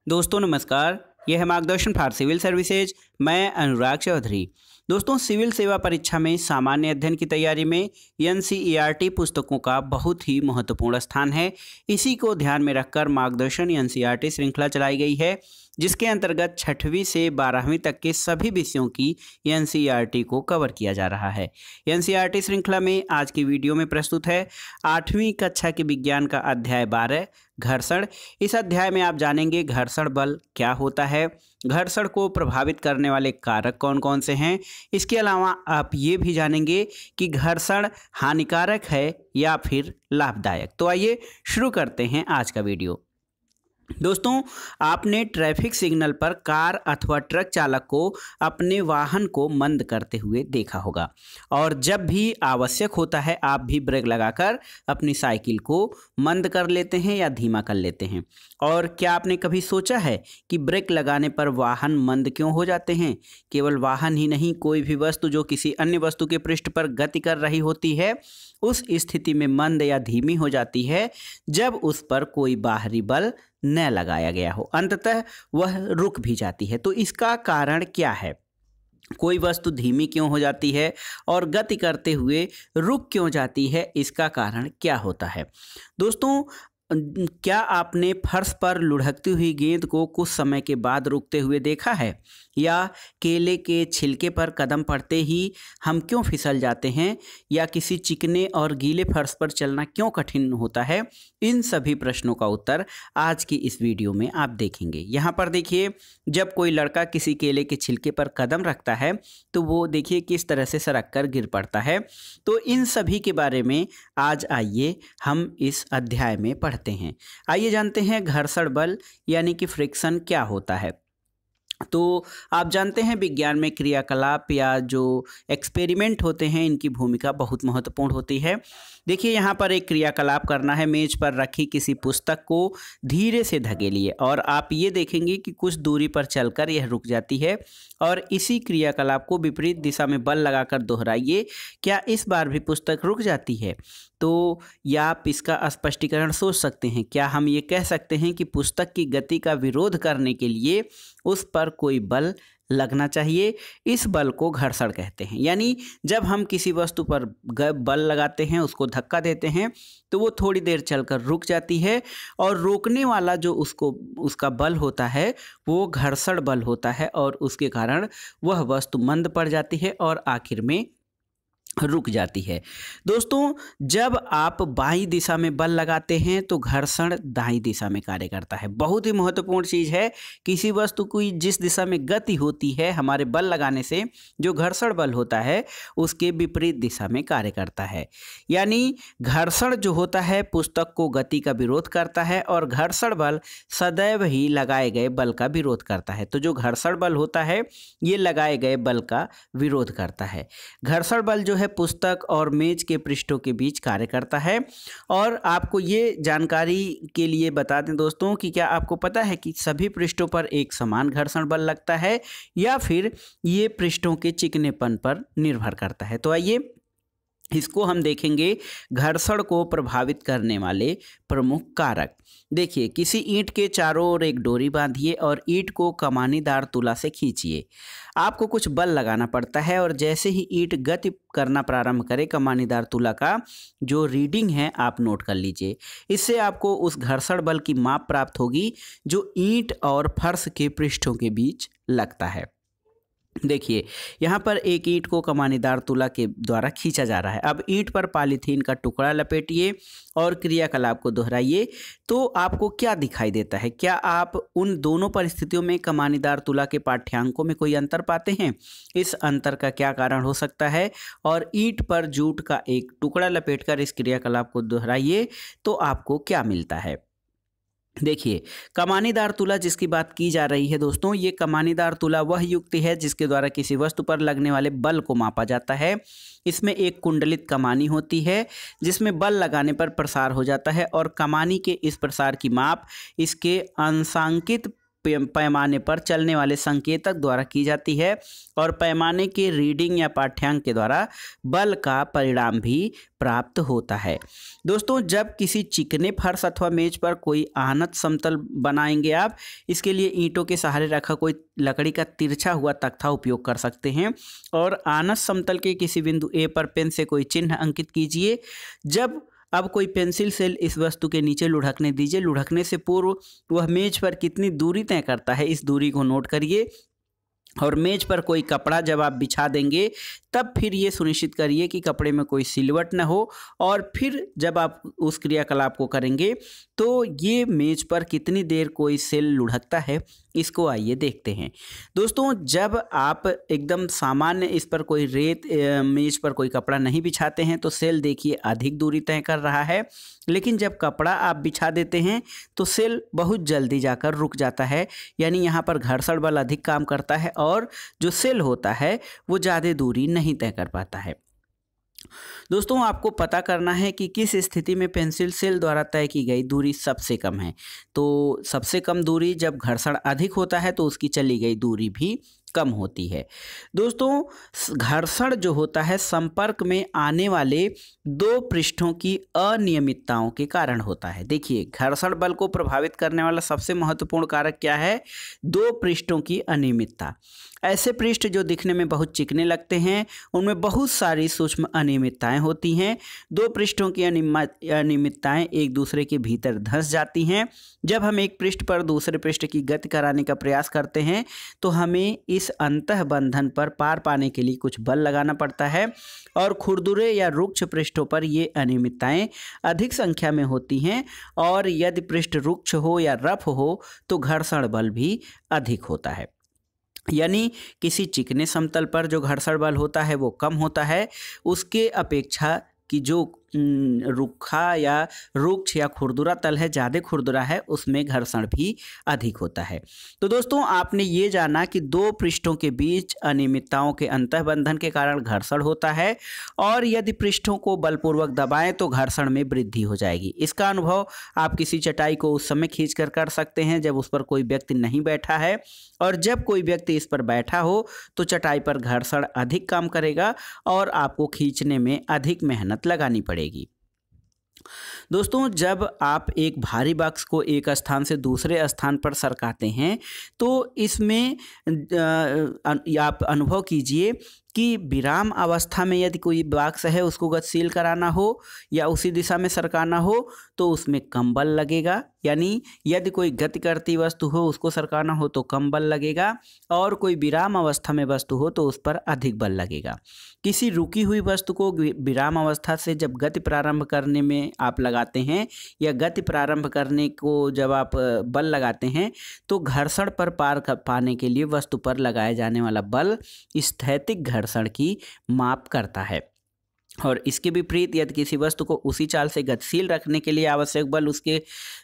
दोस्तों नमस्कार, यह है मार्गदर्शन फॉर सिविल सर्विसेज। मैं अनुराग चौधरी। दोस्तों, सिविल सेवा परीक्षा में सामान्य अध्ययन की तैयारी में एनसीईआरटी पुस्तकों का बहुत ही महत्वपूर्ण स्थान है। इसी को ध्यान में रखकर मार्गदर्शन एनसीईआरटी श्रृंखला चलाई गई है, जिसके अंतर्गत 6वीं से 12वीं तक के सभी विषयों की एनसीईआरटी को कवर किया जा रहा है। एनसीईआरटी श्रृंखला में आज की वीडियो में प्रस्तुत है 8वीं कक्षा के विज्ञान का अध्याय 12 घर्षण। इस अध्याय में आप जानेंगे घर्षण बल क्या होता है, घर्षण को प्रभावित करने वाले कारक कौन कौन से हैं। इसके अलावा आप ये भी जानेंगे कि घर्षण हानिकारक है या फिर लाभदायक। तो आइए शुरू करते हैं आज का वीडियो। दोस्तों, आपने ट्रैफिक सिग्नल पर कार अथवा ट्रक चालक को अपने वाहन को मंद करते हुए देखा होगा, और जब भी आवश्यक होता है आप भी ब्रेक लगाकर अपनी साइकिल को मंद कर लेते हैं या धीमा कर लेते हैं। और क्या आपने कभी सोचा है कि ब्रेक लगाने पर वाहन मंद क्यों हो जाते हैं? केवल वाहन ही नहीं, कोई भी वस्तु जो किसी अन्य वस्तु के पृष्ठ पर गति कर रही होती है उस स्थिति में मंद या धीमी हो जाती है जब उस पर कोई बाहरी बल न लगाया गया हो। अंततः वह रुक भी जाती है। तो इसका कारण क्या है? कोई वस्तु धीमी क्यों हो जाती है और गति करते हुए रुक क्यों जाती है? इसका कारण क्या होता है? दोस्तों, क्या आपने फर्श पर लुढ़कती हुई गेंद को कुछ समय के बाद रुकते हुए देखा है? या केले के छिलके पर कदम पड़ते ही हम क्यों फिसल जाते हैं? या किसी चिकने और गीले फर्श पर चलना क्यों कठिन होता है? इन सभी प्रश्नों का उत्तर आज की इस वीडियो में आप देखेंगे। यहाँ पर देखिए, जब कोई लड़का किसी केले के छिलके पर कदम रखता है तो वो देखिए किस तरह से सरक कर गिर पड़ता है। तो इन सभी के बारे में आज आइए हम इस अध्याय में पढ़ते हैं। आइए जानते हैं घर्षण बल यानी कि फ्रिक्शन क्या होता है। तो आप जानते हैं विज्ञान में क्रियाकलाप या जो एक्सपेरिमेंट होते हैं इनकी भूमिका बहुत महत्वपूर्ण होती है। देखिए, यहाँ पर एक क्रियाकलाप करना है। मेज पर रखी किसी पुस्तक को धीरे से धकेलिए और आप ये देखेंगे कि कुछ दूरी पर चलकर यह रुक जाती है, और इसी क्रियाकलाप को विपरीत दिशा में बल लगाकर दोहराइए। क्या इस बार भी पुस्तक रुक जाती है? तो या आप इसका स्पष्टीकरण सोच सकते हैं। क्या हम ये कह सकते हैं कि पुस्तक की गति का विरोध करने के लिए उस पर कोई बल लगना चाहिए? इस बल को घर्षण कहते हैं। यानी जब हम किसी वस्तु पर बल लगाते हैं, उसको धक्का देते हैं, तो वो थोड़ी देर चलकर रुक जाती है, और रोकने वाला जो उसका बल होता है वो घर्षण बल होता है, और उसके कारण वह वस्तु मंद पड़ जाती है और आखिर में रुक जाती है। दोस्तों, जब आप बाईं दिशा में बल लगाते हैं तो घर्षण दाईं दिशा में कार्य करता है। बहुत ही महत्वपूर्ण चीज़ है। किसी वस्तु की जिस दिशा में गति होती है, हमारे बल लगाने से जो घर्षण बल होता है उसके विपरीत दिशा में कार्य करता है। यानी घर्षण जो होता है पुस्तक को गति का विरोध करता है, और घर्षण बल सदैव ही लगाए गए बल का विरोध करता है। तो जो घर्षण बल होता है ये लगाए गए बल का विरोध करता है। घर्षण बल जो है पुस्तक और मेज के पृष्ठों के बीच कार्य करता है। और आपको ये जानकारी के लिए बता दें दोस्तों कि क्या आपको पता है कि सभी पृष्ठों पर एक समान घर्षण बल लगता है या फिर ये पृष्ठों के चिकनेपन पर निर्भर करता है? तो आइए इसको हम देखेंगे। घर्षण को प्रभावित करने वाले प्रमुख कारक। देखिए, किसी ईंट के चारों ओर एक डोरी बांधिए और ईंट को कमानीदार तुला से खींचिए। आपको कुछ बल लगाना पड़ता है, और जैसे ही ईंट गति करना प्रारंभ करे, कमानीदार तुला का जो रीडिंग है आप नोट कर लीजिए। इससे आपको उस घर्षण बल की माप प्राप्त होगी जो ईंट और फर्श के पृष्ठों के बीच लगता है। देखिए, यहाँ पर एक ईंट को कमानीदार तुला के द्वारा खींचा जा रहा है। अब ईंट पर पॉलीथीन का टुकड़ा लपेटिए और क्रियाकलाप को दोहराइए। तो आपको क्या दिखाई देता है? क्या आप उन दोनों परिस्थितियों में कमानीदार तुला के पाठ्यांकों में कोई अंतर पाते हैं? इस अंतर का क्या कारण हो सकता है? और ईंट पर जूट का एक टुकड़ा लपेटकर इस क्रियाकलाप को दोहराइए तो आपको क्या मिलता है? देखिए, कमानीदार तुला जिसकी बात की जा रही है दोस्तों, ये कमानीदार तुला वह युक्ति है जिसके द्वारा किसी वस्तु पर लगने वाले बल को मापा जाता है। इसमें एक कुंडलित कमानी होती है जिसमें बल लगाने पर प्रसार हो जाता है, और कमानी के इस प्रसार की माप इसके अंशांकित पैमाने पर चलने वाले संकेतक द्वारा की जाती है और पैमाने के रीडिंग या पाठ्यांक के द्वारा बल का परिणाम भी प्राप्त होता है। दोस्तों, जब किसी चिकने फर्श अथवा मेज पर कोई आहनत समतल बनाएंगे आप, इसके लिए ईंटों के सहारे रखा कोई लकड़ी का तिरछा हुआ तख्ता उपयोग कर सकते हैं और आहनत समतल के किसी बिंदु ए पर पेन से कोई चिन्ह अंकित कीजिए। अब कोई पेंसिल से इस वस्तु के नीचे लुढ़कने दीजिए। लुढ़कने से पूर्व वह मेज पर कितनी दूरी तय करता है, इस दूरी को नोट करिए और मेज पर कोई कपड़ा जब आप बिछा देंगे तब फिर ये सुनिश्चित करिए कि कपड़े में कोई सिलवट न हो और फिर जब आप उस क्रियाकलाप को करेंगे तो ये मेज पर कितनी देर कोई सेल लुढ़कता है, इसको आइए देखते हैं। दोस्तों, जब आप एकदम सामान्य इस पर कोई मेज पर कोई कपड़ा नहीं बिछाते हैं तो सेल देखिए अधिक दूरी तय कर रहा है, लेकिन जब कपड़ा आप बिछा देते हैं तो सेल बहुत जल्दी जाकर रुक जाता है। यानी यहाँ पर घर्षण बल अधिक काम करता है और जो सेल होता है वो ज़्यादा दूरी नहीं तय कर पाता है। दोस्तों, आपको पता करना है कि किस स्थिति में पेंसिल सेल द्वारा तय की गई दूरी सबसे कम है। तो सबसे कम दूरी जब घर्षण अधिक होता है तो उसकी चली गई दूरी भी कम होती है। दोस्तों, घर्षण जो होता है संपर्क में आने वाले दो पृष्ठों की अनियमितताओं के कारण होता है। देखिए, घर्षण बल को प्रभावित करने वाला सबसे महत्वपूर्ण कारक क्या है? दो पृष्ठों की अनियमितता। ऐसे पृष्ठ जो दिखने में बहुत चिकने लगते हैं उनमें बहुत सारी सूक्ष्म अनियमितताएं होती हैं। दो पृष्ठों की अनियमितताएं एक दूसरे के भीतर धंस जाती हैं। जब हम एक पृष्ठ पर दूसरे पृष्ठ की गति कराने का प्रयास करते हैं तो हमें इस अंतः बंधन पर पार पाने के लिए कुछ बल लगाना पड़ता है और खुरदुरे या रुक्ष पृष्ठों पर ये अनियमितताएं अधिक संख्या में होती हैं और यदि पृष्ठ रुक्ष हो या रफ हो तो घर्षण बल भी अधिक होता है। यानी किसी चिकने समतल पर जो घर्षण बल होता है वो कम होता है उसके अपेक्षा कि जो रुखा या रुक्ष या खुरदुरा तल है, ज़्यादा खुरदुरा है, उसमें घर्षण भी अधिक होता है। तो दोस्तों, आपने ये जाना कि दो पृष्ठों के बीच अनियमितताओं के अंतःबंधन के कारण घर्षण होता है और यदि पृष्ठों को बलपूर्वक दबाएं तो घर्षण में वृद्धि हो जाएगी। इसका अनुभव आप किसी चटाई को उस समय खींचकर कर सकते हैं जब उस पर कोई व्यक्ति नहीं बैठा है, और जब कोई व्यक्ति इस पर बैठा हो तो चटाई पर घर्षण अधिक काम करेगा और आपको खींचने में अधिक मेहनत लगानी पड़ेगी। दोस्तों, जब आप एक भारी बॉक्स को एक स्थान से दूसरे स्थान पर सरकाते हैं तो इसमें आप अनुभव कीजिए कि विराम अवस्था में यदि कोई बॉक्स है उसको गतिशील कराना हो या उसी दिशा में सरकाना हो तो उसमें कम बल लगेगा। यानी यदि कोई गति करती वस्तु हो उसको सरकाना हो तो कम बल लगेगा और कोई विराम अवस्था में वस्तु हो तो उस पर अधिक बल लगेगा। किसी रुकी हुई वस्तु को विराम अवस्था से जब गति प्रारंभ करने में आप लगाते हैं या गति प्रारंभ करने को जब आप बल लगाते हैं तो घर्षण पर पार पाने के लिए वस्तु पर लगाया जाने वाला बल स्थैतिक घर्षण की माप करता है। और इसके विपरीत यदि किसी वस्तु को उसी चाल से गतिशील रखने के लिए आवश्यक बल उसके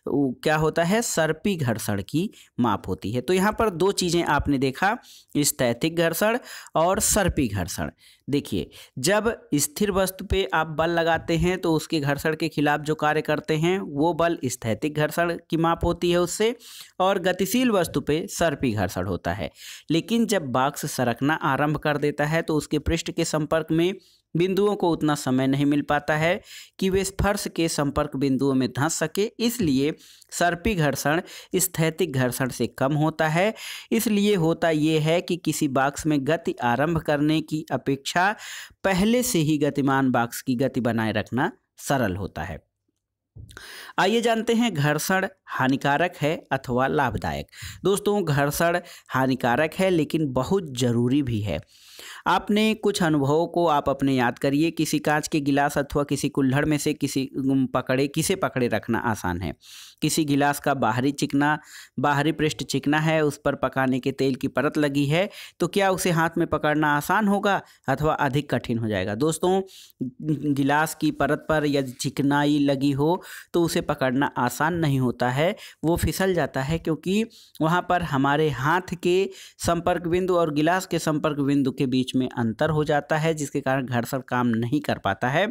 क्या होता है, सर्पी घर्षण की माप होती है। तो यहाँ पर दो चीज़ें आपने देखा, स्थैतिक घर्षण और सर्पी घर्षण। देखिए, जब स्थिर वस्तु पे आप बल लगाते हैं तो उसके घर्षण के खिलाफ जो कार्य करते हैं वो बल स्थैतिक घर्षण की माप होती है उससे, और गतिशील वस्तु पे सर्पी घर्षण होता है। लेकिन जब बॉक्स सरकना आरंभ कर देता है तो उसके पृष्ठ के संपर्क में बिंदुओं को उतना समय नहीं मिल पाता है कि वे फर्श के संपर्क बिंदुओं में धंस सके, इसलिए सर्पी घर्षण स्थैतिक घर्षण से कम होता है। इसलिए होता ये है कि किसी बॉक्स में गति आरंभ करने की अपेक्षा पहले से ही गतिमान बॉक्स की गति बनाए रखना सरल होता है। आइए जानते हैं घर्षण हानिकारक है अथवा लाभदायक। दोस्तों, घर्षण हानिकारक है लेकिन बहुत ज़रूरी भी है। आपने कुछ अनुभवों को आप अपने याद करिए। किसी कांच के गिलास अथवा किसी कुल्हड़ में से किसे पकड़े रखना आसान है। किसी गिलास का बाहरी पृष्ठ चिकना है, उस पर पकाने के तेल की परत लगी है, तो क्या उसे हाथ में पकड़ना आसान होगा अथवा अधिक कठिन हो जाएगा? दोस्तों, गिलास की परत पर यदि चिकनाई लगी हो तो उसे पकड़ना आसान नहीं होता है, वो फिसल जाता है, क्योंकि वहाँ पर हमारे हाथ के संपर्क बिंदु और गिलास के संपर्क बिंदु के बीच में अंतर हो जाता है, जिसके कारण घर्षण काम नहीं कर पाता है।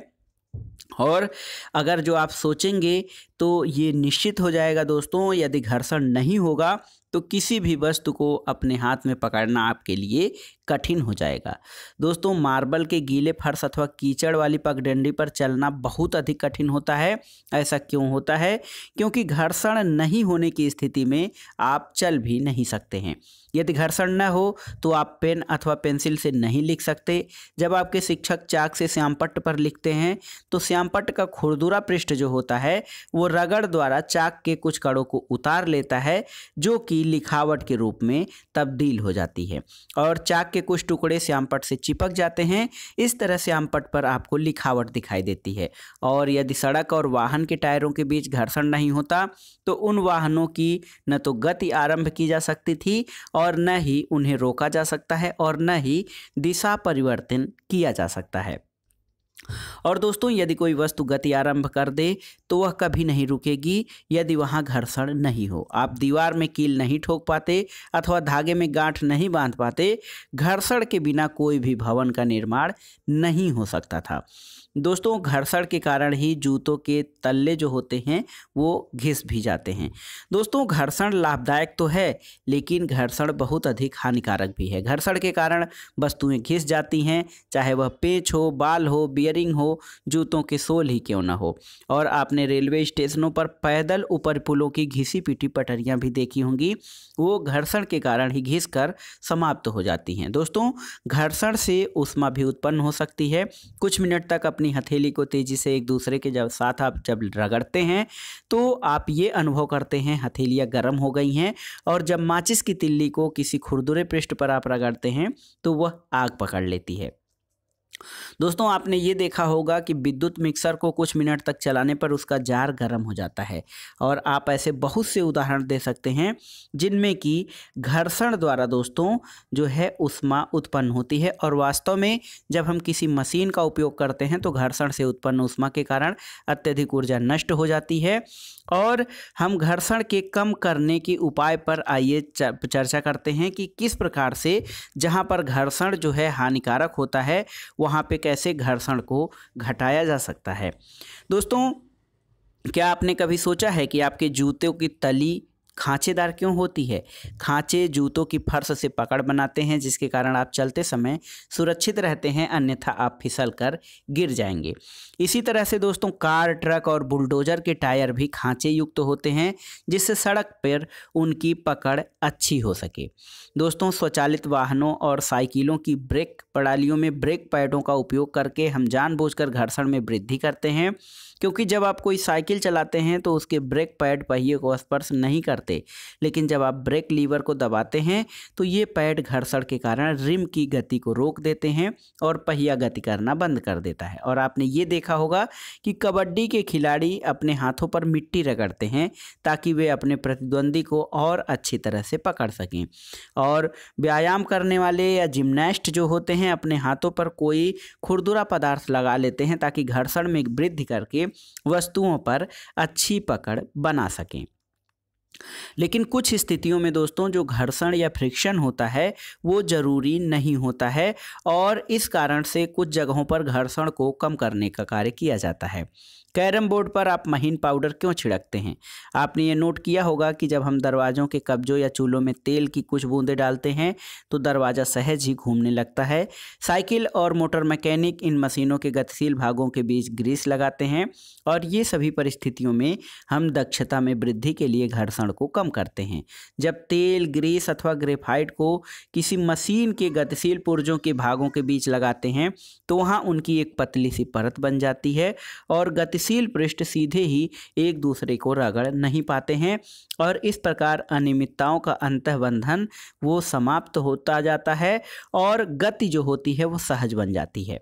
और अगर जो आप सोचेंगे तो ये निश्चित हो जाएगा दोस्तों, यदि घर्षण नहीं होगा तो किसी भी वस्तु को अपने हाथ में पकड़ना आपके लिए कठिन हो जाएगा। दोस्तों, मार्बल के गीले फर्श अथवा कीचड़ वाली पगडंडी पर चलना बहुत अधिक कठिन होता है। ऐसा क्यों होता है? क्योंकि घर्षण नहीं होने की स्थिति में आप चल भी नहीं सकते हैं। यदि घर्षण न हो तो आप पेन अथवा पेंसिल से नहीं लिख सकते। जब आपके शिक्षक चाक से श्यामपट्ट पर लिखते हैं तो श्यामपट्ट का खुरदुरा पृष्ठ जो होता है वो रगड़ द्वारा चाक के कुछ कणों को उतार लेता है, जो कि लिखावट के रूप में तब्दील हो जाती है और चाक के कुछ टुकड़े श्यामपट्ट से चिपक जाते हैं। इस तरह श्यामपट्ट पर आपको लिखावट दिखाई देती है। और यदि सड़क और वाहन के टायरों के बीच घर्षण नहीं होता तो उन वाहनों की न तो गति आरंभ की जा सकती थी और न ही उन्हें रोका जा सकता है और न ही दिशा परिवर्तन किया जा सकता है। और दोस्तों, यदि कोई वस्तु गति आरंभ कर दे तो वह कभी नहीं रुकेगी यदि वहां घर्षण नहीं हो। आप दीवार में कील नहीं ठोक पाते अथवा धागे में गांठ नहीं बांध पाते। घर्षण के बिना कोई भी भवन का निर्माण नहीं हो सकता था। दोस्तों, घर्षण के कारण ही जूतों के तल्ले जो होते हैं वो घिस भी जाते हैं। दोस्तों, घर्षण लाभदायक तो है लेकिन घर्षण बहुत अधिक हानिकारक भी है। घर्षण के कारण वस्तुएं घिस जाती हैं, चाहे वह पेंच हो, बाल हो, बियरिंग हो, जूतों के सोल ही क्यों ना हो। और आपने रेलवे स्टेशनों पर पैदल ऊपर पुलों की घिसी पीटी पटरियां भी देखी होंगी, वो घर्षण के कारण ही घिस कर समाप्त हो जाती हैं। दोस्तों, घर्षण से ऊष्मा भी उत्पन्न हो सकती है। कुछ मिनट तक अपनी हथेली को तेजी से एक दूसरे के साथ आप जब रगड़ते हैं तो आप ये अनुभव करते हैं हथेलियां गर्म हो गई हैं, और जब माचिस की तिल्ली को किसी खुरदुरे पृष्ठ पर आप रगड़ते हैं तो वह आग पकड़ लेती है। दोस्तों, आपने ये देखा होगा कि विद्युत मिक्सर को कुछ मिनट तक चलाने पर उसका जार गर्म हो जाता है, और आप ऐसे बहुत से उदाहरण दे सकते हैं जिनमें कि घर्षण द्वारा दोस्तों जो है ऊष्मा उत्पन्न होती है। और वास्तव में जब हम किसी मशीन का उपयोग करते हैं तो घर्षण से उत्पन्न ऊष्मा के कारण अत्यधिक ऊर्जा नष्ट हो जाती है। और हम घर्षण के कम करने के उपाय पर आइए चर्चा करते हैं कि किस प्रकार से जहां पर घर्षण जो है हानिकारक होता है वहां पे कैसे घर्षण को घटाया जा सकता है। दोस्तों, क्या आपने कभी सोचा है कि आपके जूतों की तली खांचेदार क्यों होती है? खांचे जूतों की फर्श से पकड़ बनाते हैं जिसके कारण आप चलते समय सुरक्षित रहते हैं, अन्यथा आप फिसल कर गिर जाएंगे। इसी तरह से दोस्तों, कार, ट्रक और बुलडोजर के टायर भी खांचे युक्त होते हैं जिससे सड़क पर उनकी पकड़ अच्छी हो सके। दोस्तों, स्वचालित वाहनों और साइकिलों की ब्रेक प्रणालियों में ब्रेक पैडों का उपयोग करके हम जानबूझकर घर्षण में वृद्धि करते हैं, क्योंकि जब आप कोई साइकिल चलाते हैं तो उसके ब्रेक पैड पहिए को स्पर्श नहीं करते, लेकिन जब आप ब्रेक लीवर को दबाते हैं तो ये पैड घर्षण के कारण रिम की गति को रोक देते हैं और पहिया गति करना बंद कर देता है। और आपने ये देखा होगा कि कबड्डी के खिलाड़ी अपने हाथों पर मिट्टी रगड़ते हैं ताकि वे अपने प्रतिद्वंदी को और अच्छी तरह से पकड़ सकें। और व्यायाम करने वाले या जिम्नास्ट जो होते हैं अपने हाथों पर कोई खुरदुरा पदार्थ लगा लेते हैं ताकि घर्षण में वृद्धि करके वस्तुओं पर अच्छी पकड़ बना सकें। लेकिन कुछ स्थितियों में दोस्तों जो घर्षण या फ्रिक्शन होता है वो जरूरी नहीं होता है, और इस कारण से कुछ जगहों पर घर्षण को कम करने का कार्य किया जाता है। कैरम बोर्ड पर आप महीन पाउडर क्यों छिड़कते हैं? आपने ये नोट किया होगा कि जब हम दरवाज़ों के कब्जों या चूल्हों में तेल की कुछ बूंदें डालते हैं तो दरवाज़ा सहज ही घूमने लगता है। साइकिल और मोटर मैकेनिक इन मशीनों के गतिशील भागों के बीच ग्रीस लगाते हैं, और ये सभी परिस्थितियों में हम दक्षता में वृद्धि के लिए घर्षण को कम करते हैं। जब तेल, ग्रीस अथवा ग्रेफाइट को किसी मशीन के गतिशील पुर्जों के भागों के बीच लगाते हैं तो वहाँ उनकी एक पतली सी परत बन जाती है और गतिशील पृष्ठ सीधे ही एक दूसरे को रगड़ नहीं पाते हैं, और इस प्रकार अनियमितताओं का अंतःबंधन वो समाप्त होता जाता है और गति जो होती है वो सहज बन जाती है।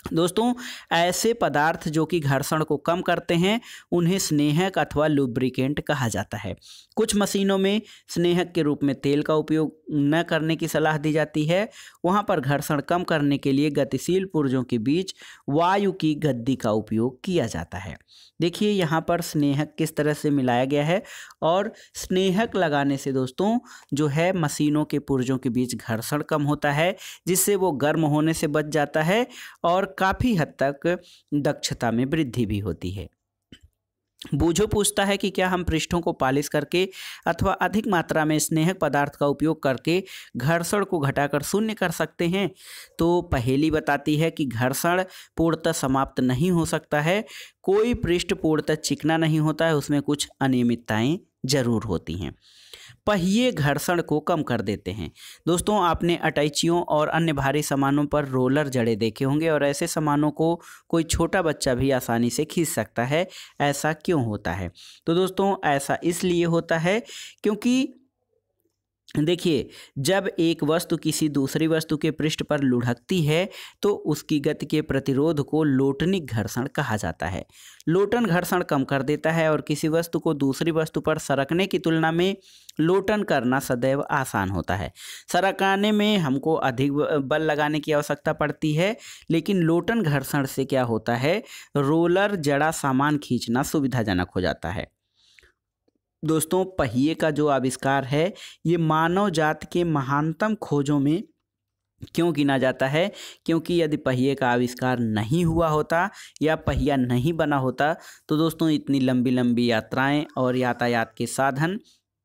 दोस्तों, ऐसे पदार्थ जो कि घर्षण को कम करते हैं उन्हें स्नेहक अथवा लुब्रिकेंट कहा जाता है। कुछ मशीनों में स्नेहक के रूप में तेल का उपयोग न करने की सलाह दी जाती है। वहां पर घर्षण कम करने के लिए गतिशील पुर्जों के बीच वायु की गद्दी का उपयोग किया जाता है। देखिए यहाँ पर स्नेहक किस तरह से मिलाया गया है, और स्नेहक लगाने से दोस्तों जो है मशीनों के पुर्जों के बीच घर्षण कम होता है, जिससे वो गर्म होने से बच जाता है और काफ़ी हद तक दक्षता में वृद्धि भी होती है। बूझो पूछता है कि क्या हम पृष्ठों को पालिश करके अथवा अधिक मात्रा में स्नेहक पदार्थ का उपयोग करके घर्षण को घटाकर शून्य कर सकते हैं। तो पहेली बताती है कि घर्षण पूर्णतः समाप्त नहीं हो सकता है। कोई पृष्ठ पूर्णतः चिकना नहीं होता है, उसमें कुछ अनियमितताएं जरूर होती हैं। पहिए घर्षण को कम कर देते हैं। दोस्तों, आपने अटैचियों और अन्य भारी सामानों पर रोलर जड़े देखे होंगे और ऐसे सामानों को कोई छोटा बच्चा भी आसानी से खींच सकता है। ऐसा क्यों होता है? तो दोस्तों, ऐसा इसलिए होता है क्योंकि देखिए, जब एक वस्तु किसी दूसरी वस्तु के पृष्ठ पर लुढ़कती है तो उसकी गति के प्रतिरोध को लोटनिक घर्षण कहा जाता है। लोटन घर्षण कम कर देता है और किसी वस्तु को दूसरी वस्तु पर सरकने की तुलना में लोटन करना सदैव आसान होता है। सरकाने में हमको अधिक बल लगाने की आवश्यकता पड़ती है, लेकिन लोटन घर्षण से क्या होता है, रोलर जड़ा सामान खींचना सुविधाजनक हो जाता है। दोस्तों, पहिए का जो आविष्कार है ये मानव जाति के महानतम खोजों में क्यों गिना जाता है? क्योंकि यदि पहिए का आविष्कार नहीं हुआ होता या पहिया नहीं बना होता तो दोस्तों इतनी लंबी लंबी यात्राएं और यातायात के साधन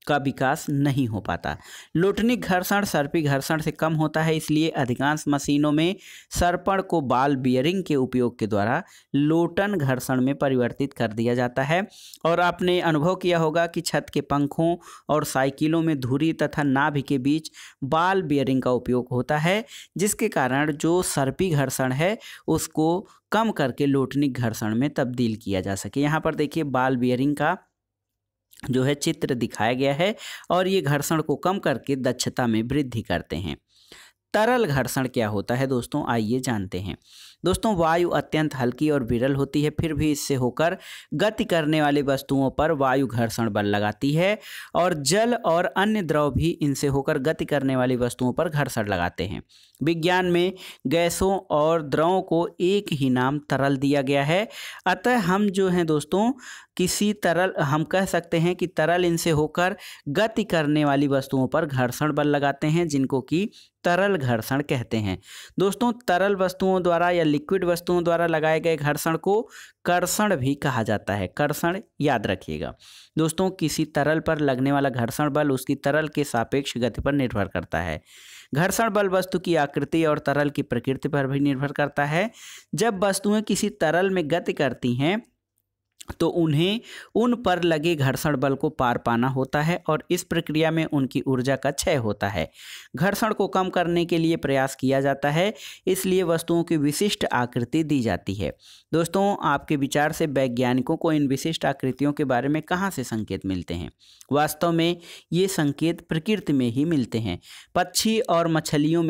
का विकास नहीं हो पाता। लोटनिक घर्षण सर्पी घर्षण से कम होता है, इसलिए अधिकांश मशीनों में सर्पण को बॉल बियरिंग के उपयोग के द्वारा लोटन घर्षण में परिवर्तित कर दिया जाता है। और आपने अनुभव किया होगा कि छत के पंखों और साइकिलों में धुरी तथा नाभि के बीच बॉल बियरिंग का उपयोग होता है, जिसके कारण जो सर्पी घर्षण है उसको कम करके लोटनिक घर्षण में तब्दील किया जा सके। यहाँ पर देखिए बॉल बियरिंग का जो है चित्र दिखाया गया है और ये घर्षण को कम करके दक्षता में वृद्धि करते हैं। तरल घर्षण क्या होता है दोस्तों, आइए जानते हैं। दोस्तों, वायु अत्यंत हल्की और विरल होती है, फिर भी इससे होकर गति करने वाली वस्तुओं पर वायु घर्षण बल लगाती है और जल और अन्य द्रव भी इनसे होकर गति करने वाली वस्तुओं पर घर्षण लगाते हैं। विज्ञान में गैसों और द्रवों को एक ही नाम तरल दिया गया है, अतः हम जो हैं दोस्तों किसी तरल, हम कह सकते हैं कि तरल इनसे होकर गति करने वाली वस्तुओं पर घर्षण बल लगाते हैं, जिनको कि तरल घर्षण कहते हैं। दोस्तों, तरल वस्तुओं द्वारा या लिक्विड वस्तुओं द्वारा लगाए गए घर्षण को कर्षण भी कहा जाता है। कर्षण याद रखिएगा दोस्तों, किसी तरल पर लगने वाला घर्षण बल उसकी तरल के सापेक्ष गति पर निर्भर करता है। घर्षण बल वस्तु की आकृति और तरल की प्रकृति पर भी निर्भर करता है। जब वस्तुएं किसी तरल में गति करती हैं तो उन्हें उन पर लगे घर्षण बल को पार पाना होता है और इस प्रक्रिया में उनकी ऊर्जा का क्षय होता है। घर्षण को कम करने के लिए प्रयास किया जाता है, इसलिए वस्तुओं की विशिष्ट आकृति दी जाती है। दोस्तों, आपके विचार से वैज्ञानिकों को इन विशिष्ट आकृतियों के बारे में कहाँ से संकेत मिलते हैं? वास्तव में ये संकेत प्रकृति में ही मिलते हैं। पक्षी और मछलियाँ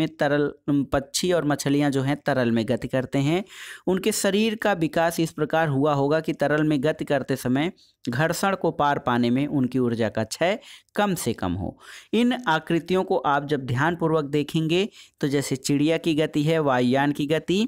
जो हैं तरल में गति करते हैं। उनके शरीर का विकास इस प्रकार हुआ होगा कि तरल में गति करते समय घर्षण को पार पाने में उनकी ऊर्जा का क्षय कम से कम हो। इन आकृतियों को आप जब ध्यानपूर्वक देखेंगे तो जैसे चिड़िया की गति है, वायुयान की गति,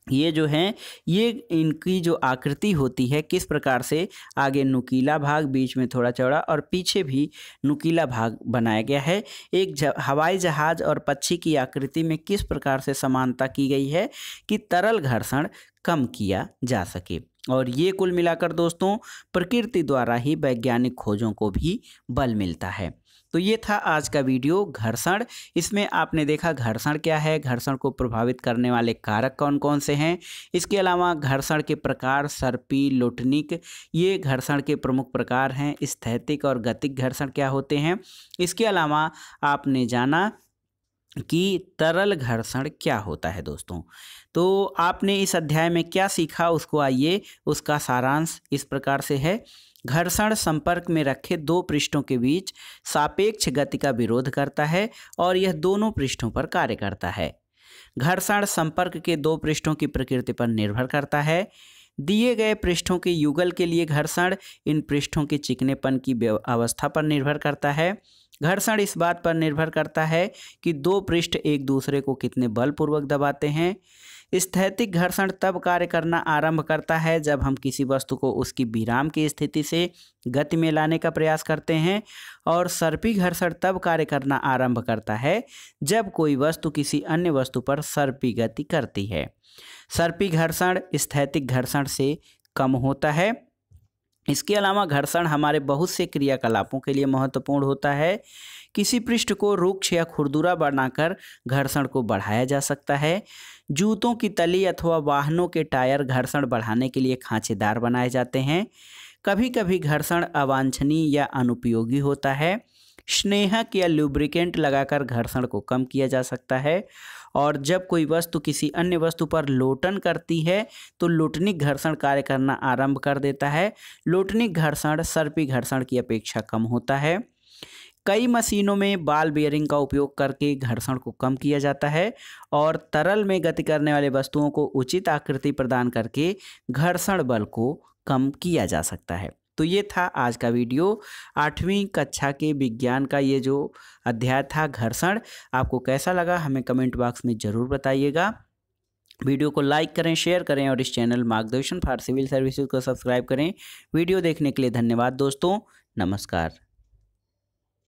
ये जो हैं ये इनकी जो आकृति होती है किस प्रकार से आगे नुकीला भाग, बीच में थोड़ा चौड़ा और पीछे भी नुकीला भाग बनाया गया है। एक हवाई जहाज और पक्षी की आकृति में किस प्रकार से समानता की गई है कि तरल घर्षण कम किया जा सके। और ये कुल मिलाकर दोस्तों प्रकृति द्वारा ही वैज्ञानिक खोजों को भी बल मिलता है। तो ये था आज का वीडियो घर्षण। इसमें आपने देखा घर्षण क्या है, घर्षण को प्रभावित करने वाले कारक कौन कौन से हैं। इसके अलावा घर्षण के प्रकार सर्पी, लोटनिक, ये घर्षण के प्रमुख प्रकार हैं। स्थैतिक और गतिक घर्षण क्या होते हैं। इसके अलावा आपने जाना कि तरल घर्षण क्या होता है। दोस्तों, तो आपने इस अध्याय में क्या सीखा उसको आइए उसका सारांश इस प्रकार से है। घर्षण संपर्क में रखे दो पृष्ठों के बीच सापेक्ष गति का विरोध करता है और यह दोनों पृष्ठों पर कार्य करता है। घर्षण संपर्क के दो पृष्ठों की प्रकृति पर निर्भर करता है। दिए गए पृष्ठों के युगल के लिए घर्षण इन पृष्ठों के चिकनेपन की अवस्था पर निर्भर करता है। घर्षण इस बात पर निर्भर करता है कि दो पृष्ठ एक दूसरे को कितने बलपूर्वक दबाते हैं। स्थैतिक घर्षण तब कार्य करना आरंभ करता है जब हम किसी वस्तु को उसकी विराम की स्थिति से गति में लाने का प्रयास करते हैं। और सर्पी घर्षण तब कार्य करना आरंभ करता है जब कोई वस्तु किसी अन्य वस्तु पर सर्पी गति करती है। सर्पी घर्षण स्थैतिक घर्षण से कम होता है। इसके अलावा घर्षण हमारे बहुत से क्रियाकलापों के लिए महत्वपूर्ण होता है। किसी पृष्ठ को रुक्ष या खुरदुरा बनाकर घर्षण को बढ़ाया जा सकता है। जूतों की तली अथवा वाहनों के टायर घर्षण बढ़ाने के लिए खांचेदार बनाए जाते हैं। कभी कभी घर्षण अवांछनीय या अनुपयोगी होता है। स्नेहक या लुब्रिकेंट लगाकर घर्षण को कम किया जा सकता है। और जब कोई वस्तु किसी अन्य वस्तु पर लोटन करती है तो लोटनिक घर्षण कार्य करना आरंभ कर देता है। लोटनिक घर्षण सर्पी घर्षण की अपेक्षा कम होता है। कई मशीनों में बॉल बेयरिंग का उपयोग करके घर्षण को कम किया जाता है और तरल में गति करने वाले वस्तुओं को उचित आकृति प्रदान करके घर्षण बल को कम किया जा सकता है। तो ये था आज का वीडियो। 8वीं कक्षा के विज्ञान का ये जो अध्याय था घर्षण, आपको कैसा लगा हमें कमेंट बॉक्स में ज़रूर बताइएगा। वीडियो को लाइक करें, शेयर करें और इस चैनल मार्गदर्शन फॉर सिविल सर्विसेज को सब्सक्राइब करें। वीडियो देखने के लिए धन्यवाद दोस्तों। नमस्कार।